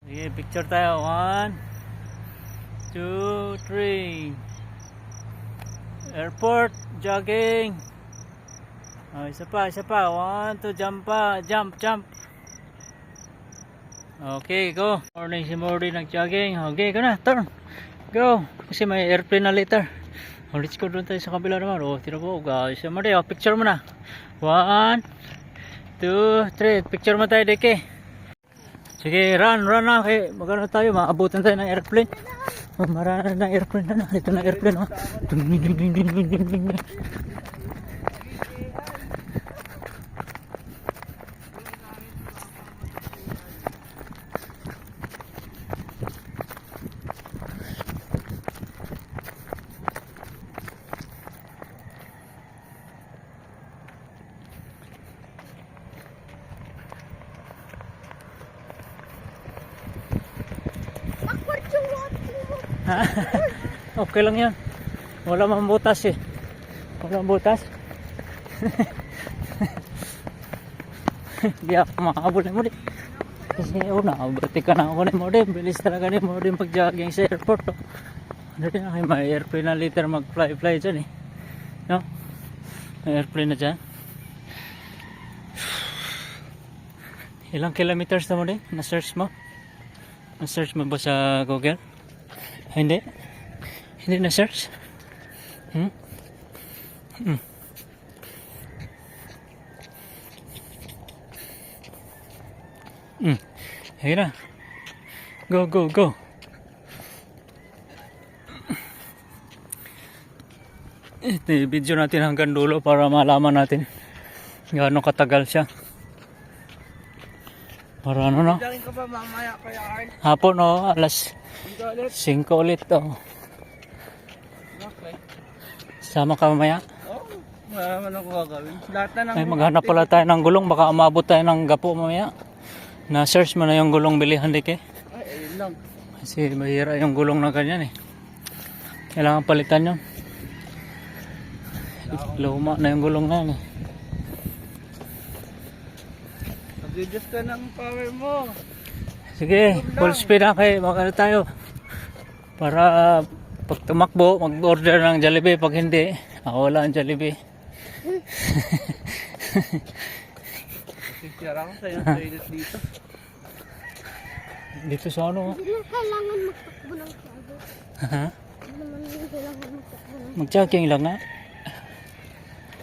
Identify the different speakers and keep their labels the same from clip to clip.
Speaker 1: Sige, picture tayo. 1, 2, 3. Airport, jogging. Oh, isa pa. 1, 2, jump pa. Jump. Okay, go. Morning si Mordy nag-jogging. Okay, go na. Turn. Go. Kasi may airplane na later. Oh, let's go doon tayo sa kabila naman. Oh, tira po. Guys, Mordy, oh, picture mo na. 1, 2, 3. Picture mo tayo, Deke. Sige, run na. Okay, magano tayo. Maabutan tayo ng airplane. Oh, marami na airplane na. Dito na airplane. Oh. Ding. Okay lang yan. Wala mang butas eh. Walang butas. Hindi ako makahabol ni Modi. Kasi nakabati ka na ako ni Modi. Bilis talaga ni Modi mag-jogging sa airport. Oh. Ano rin ako, may airplane na later mag-fly dyan eh. No? May airplane na dyan. Ilang kilometers na Modi? Na-search mo? Na-search mo ba sa Google? Hindi na search. Ayun na. Go. Ito video natin hanggang dulo para malaman natin gaano katagal siya. Para ano no?
Speaker 2: Dahil ka pa mamaya kaya Arn?
Speaker 1: Hapon no, alas 5 ulit oh.
Speaker 2: Okay.
Speaker 1: Sama ka mamaya?
Speaker 2: Oo. Wala naman ako gagawin. Lahat na ng...
Speaker 1: Ay, maghanap pala tayo ng gulong. Baka umabot tayo ng gapo mamaya. Na-search mo na yung gulong bilihan, Dike.
Speaker 2: Ay, ayun lang.
Speaker 1: Kasi mahira yung gulong na ganyan eh. Kailangan palitan yun. Luma na yung gulong na yun eh.
Speaker 2: Mag-adjust ka ng power mo.
Speaker 1: Sige, full speed na kayo. Magkano tayo. Para pag tumakbo, mag-order ng Jollibee. Pag hindi, wala ang Jollibee.
Speaker 2: Sisira ko sa'yo sa init dito.
Speaker 1: Dito sa ano?
Speaker 3: Hindi na kailangan magtakbo ng sago.
Speaker 1: Ha?
Speaker 3: Hindi naman kailangan magtakbo ng
Speaker 1: Mag-jogging lang nga.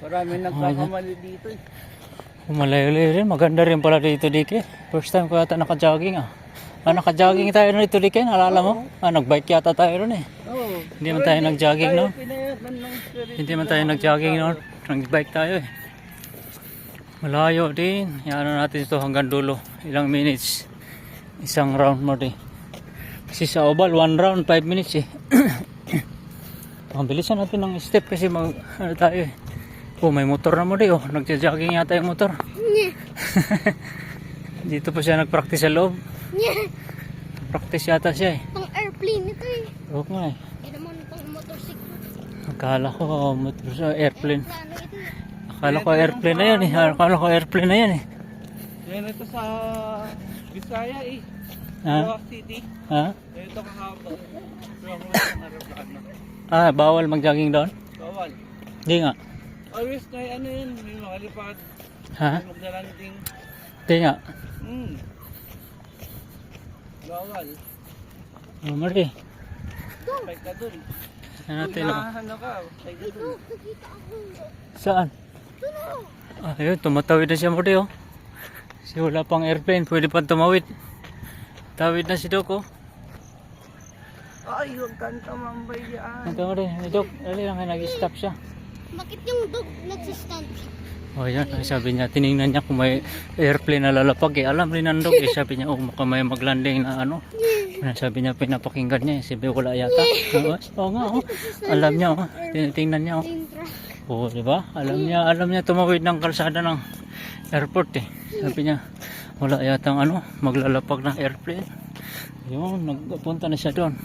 Speaker 2: Marami nagkakamali dito eh.
Speaker 1: Malayo-layo rin. Maganda rin pala dito, Dike. First time ko yata naka-jogging ah. Naka-jogging tayo na dito, Dike. Nalala mo? Nag-bike yata tayo rin eh.
Speaker 2: Oo.
Speaker 1: Hindi man tayo nag-jogging no?
Speaker 2: Pinayaman ng spirit.
Speaker 1: Hindi man tayo nag-jogging no? Nag-bike tayo eh. Malayo din. Yan natin ito hanggang dulo. Ilang minutes. Isang round mo din. Kasi sa oval, 1 round, 5 minutes eh. Pabilisan natin ng step kasi ano tayo eh. Oh, may motor na mo din oh. Nag-jogging yata yung motor. Dito pa siya nag-practice sa loob. Practice yata siya eh.
Speaker 3: pang airplane ito eh.
Speaker 1: Oo nga eh.
Speaker 3: Hindi naman pang motorsiklo.
Speaker 1: Akala ko motor sa airplane.
Speaker 3: Plano ito eh.
Speaker 1: Akala ko airplane na yan eh. Akala ko airplane na yan eh.
Speaker 2: Yan ito sa Bisaya eh.
Speaker 1: Ha?
Speaker 2: Rock City.
Speaker 1: Ha?
Speaker 2: Ito kahapon. Pero ako lang ang aeroplano.
Speaker 1: Bawal mag-jogging doon?
Speaker 2: Bawal.
Speaker 1: Hindi nga.
Speaker 2: Always na ano yun. May makalipad.
Speaker 1: Ha?
Speaker 2: May magdalanding.
Speaker 1: Hindi nga.
Speaker 2: Bawal.
Speaker 1: Mari.
Speaker 2: Bike ka dun.
Speaker 1: Ano natin oh.
Speaker 2: Ano ka? Bike ka dun.
Speaker 3: Nakita ako.
Speaker 1: Saan? Ayun, tumatawid na siya Mari oh. Kasi wala pang airplane. Pwede pa tumawid. Tawid na si Doc oh.
Speaker 2: Ay, huwag kang tumambay yan.
Speaker 1: Ito Mari. Doc, dali lang nag-stop siya.
Speaker 3: Bakit yung dog nagsistand?
Speaker 1: Oh yan, sabi niya, tinignan niya kung may airplane na lalapag eh. Alam rin ng dog eh. Sabi niya, baka may maglanding na ano. Sabi niya, pinapakinggan niya eh. Sabi, wala yata. Oo nga oh. Alam niya oh. Tinitingnan niya oh. Oo, diba? Alam niya tumawid ng kalsada ng airport eh. Sabi niya, wala yata ano, maglalapag ng airplane. Yun, nagpunta na siya doon.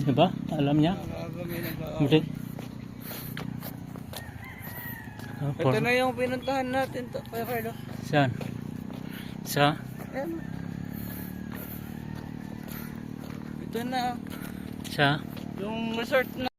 Speaker 1: Diba? Alam niya. Hindi.
Speaker 2: Ito na yung pinuntahan natin to, Kuya Carlo.
Speaker 1: Saan? Sa?
Speaker 2: Ayan. Ito na.
Speaker 1: Sa
Speaker 2: Yung resort na